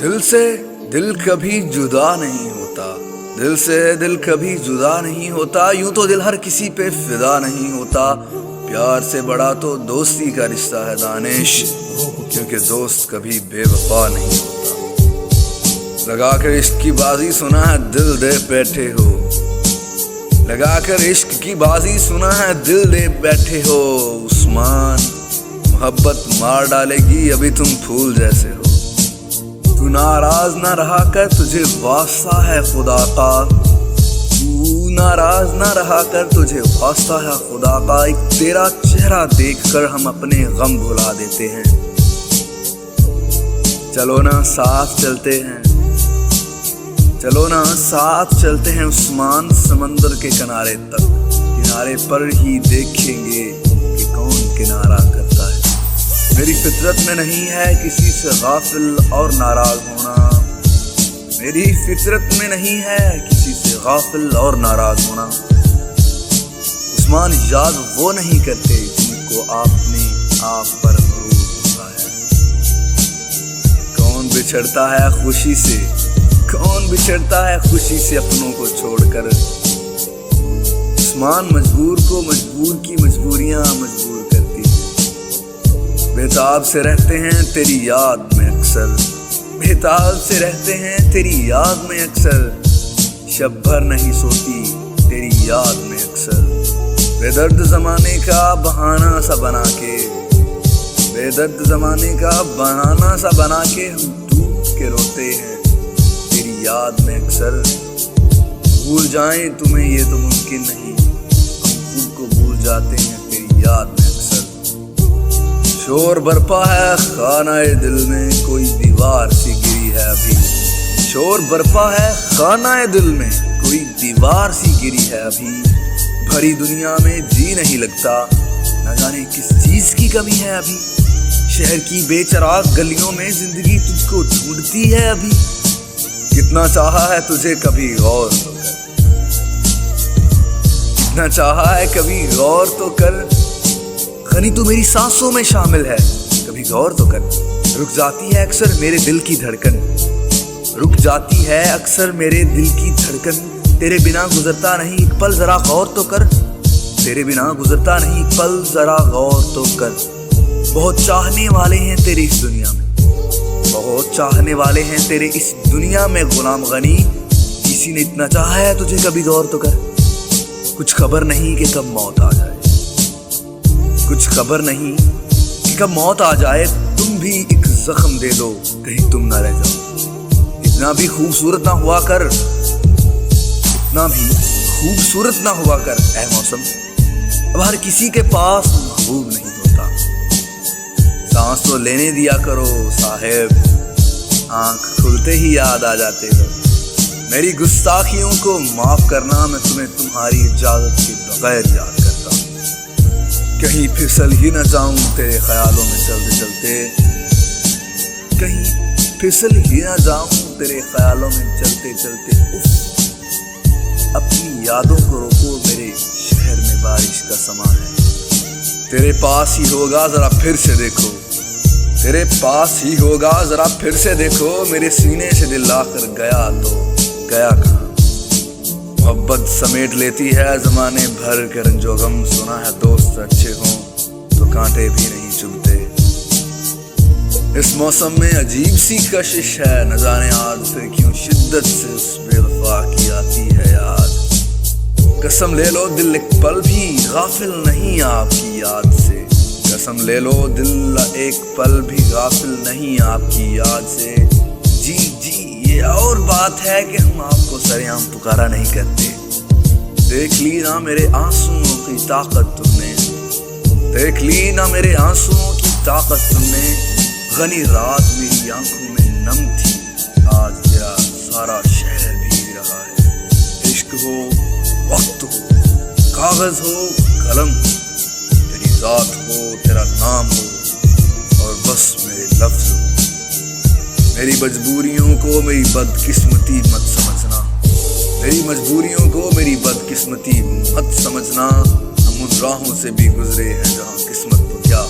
दिल से दिल कभी जुदा नहीं होता, दिल से दिल कभी जुदा नहीं होता, यूं तो दिल हर किसी पे फिदा नहीं होता। प्यार से बड़ा तो दोस्ती का रिश्ता है दानिश, क्योंकि दोस्त कभी बेवफा नहीं होता। लगा कर इश्क की बाजी सुना है दिल दे बैठे हो, लगा कर इश्क की बाजी सुना है दिल दे बैठे हो। उस्मान मोहब्बत मार डालेगी अभी तुम फूल जैसे हो। तू नाराज ना रहा कर तुझे वास्ता है खुदा का, तू नाराज ना रहा कर तुझे वास्ता है खुदा का। एक तेरा चेहरा देखकर हम अपने गम भुला देते हैं। चलो ना साथ चलते हैं, चलो ना साथ चलते हैं उस्मान समंदर के किनारे तक। किनारे पर ही देखेंगे कि कौन किनारा करता है। मेरी फितरत में नहीं है किसी से गाफिल और नाराज होना, मेरी फितरत में नहीं है किसी से गाफिल और नाराज होना। उस्मान याद वो नहीं करते जिनको आपने आप पर गुरूर होता है। कौन बिछड़ता है खुशी से, कौन बिछड़ता है खुशी से अपनों को छोड़कर। उस्मान मजबूर को मजबूर की मजबूरियां मजबूर करती है। बेताब से रहते हैं तेरी याद में अक्सर, बेताब से रहते हैं तेरी याद में अक्सर। शब भर नहीं सोती तेरी याद में अक्सर। बेदर्द ज़माने का बहाना सा बना के, बेदर्द ज़माने का बहाना सा बना के हम टूट के रोते हैं तेरी याद में अक्सर। भूल जाएं तुम्हें ये तो मुमकिन नहीं, हम खुद को भूल जाते हैं तेरी याद में अक्सर। शोर बरपा है खानाए दिल में, कोई दीवार सी गिरी है अभी। शोर बरपा है खानाए दिल में, कोई दीवार सी गिरी है अभी। भरी दुनिया में जी नहीं लगता, न जाने किस चीज की कमी है अभी। शहर की बेचराग गलियों में जिंदगी तुझको ढूंढती है अभी। कितना चाहा है तुझे कभी गौर तो कर, कितना चाहा है कभी गौर तो कर। गनी तू मेरी सांसों में शामिल है, कभी गौर तो कर। रुक जाती है अक्सर मेरे दिल की धड़कन, रुक जाती है अक्सर मेरे दिल की धड़कन। तेरे बिना गुजरता नहीं एक पल जरा गौर तो कर, तेरे बिना गुजरता नहीं एक पल जरा गौर तो कर। बहुत चाहने वाले हैं तेरे इस दुनिया में, बहुत चाहने वाले हैं तेरे इस दुनिया में गुलाम गनी। किसी ने इतना चाहा है तुझे कभी गौर तो कर। कुछ खबर नहीं कि कब मौत आ जाए, कुछ खबर नहीं कि कब मौत आ जाए। तुम भी एक जख्म दे दो कहीं तुम ना रह जाओ। इतना भी खूबसूरत ना हुआ कर, इतना भी खूबसूरत ना हुआ कर ऐ मौसम। अब हर किसी के पास महबूब नहीं होता। सांस तो लेने दिया करो साहेब, आंख खुलते ही याद आ जाते हो। मेरी गुस्ताखियों को माफ करना, मैं तुम्हें तुम्हारी इजाजत के बगैर याद करता हूँ। कहीं फिसल ही न जाऊं तेरे ख्यालों में चलते चलते, कहीं फिसल ही न जाऊं तेरे ख्यालों में चलते चलते। उफ, अपनी यादों को रोको, मेरे शहर में बारिश का समा है। तेरे पास ही होगा जरा फिर से देखो, तेरे पास ही होगा जरा फिर से देखो। मेरे सीने से दिल लाकर गया तो गया कहाँ। मोहब्बत समेट लेती है ज़माने भर के रंजो गम। सुना है दोस्त अच्छे हों तो कांटे भी नहीं चुभते। इस मौसम में अजीब सी कशिश है, न जाने आज फिर क्यों शिद्दत से उस बेवफा की आती है याद। कसम ले लो दिल एक पल भी गाफिल नहीं आपकी याद से, कसम ले लो दिल एक पल भी गाफिल नहीं आपकी याद से। जी जी ये और बात है कि हम आपको सरेआम पुकारा नहीं करते। देख ली ना मेरे आंसुओं की ताकत तुमने, देख ली ना मेरे आंसुओं की ताकत तुमने। गनी रात मेरी आंखों में नम थी, आज तेरा सारा शहर भीग रहा है। इश्क हो वक्त हो कागज हो कलम, तेरी जात हो तेरा नाम हो और बस मेरे लफ्ज हो। मेरी मजबूरियों को मेरी बदकिस्मती मत समझना, मेरी मजबूरियों को मेरी बदकिस्मती मत समझना। हम उन राहों से भी गुजरे हैं जहाँ किस्मत तो क्या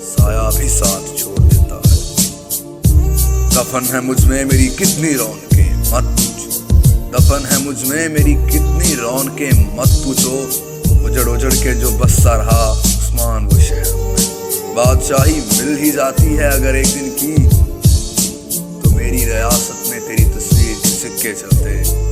साया भी साथ छोड़ देता है। दफन है मुझ में मेरी कितनी रौनकें मत पूछो, दफन है मुझ में मेरी कितनी रौनकें मत पूछो। उजड़ उजड़ के जो बसता रहा उस्मान वो शहर में, बादशाही मिल ही जाती है अगर एक दिन की, तो मेरी रियासत में तेरी तस्वीर के सिक्के चलते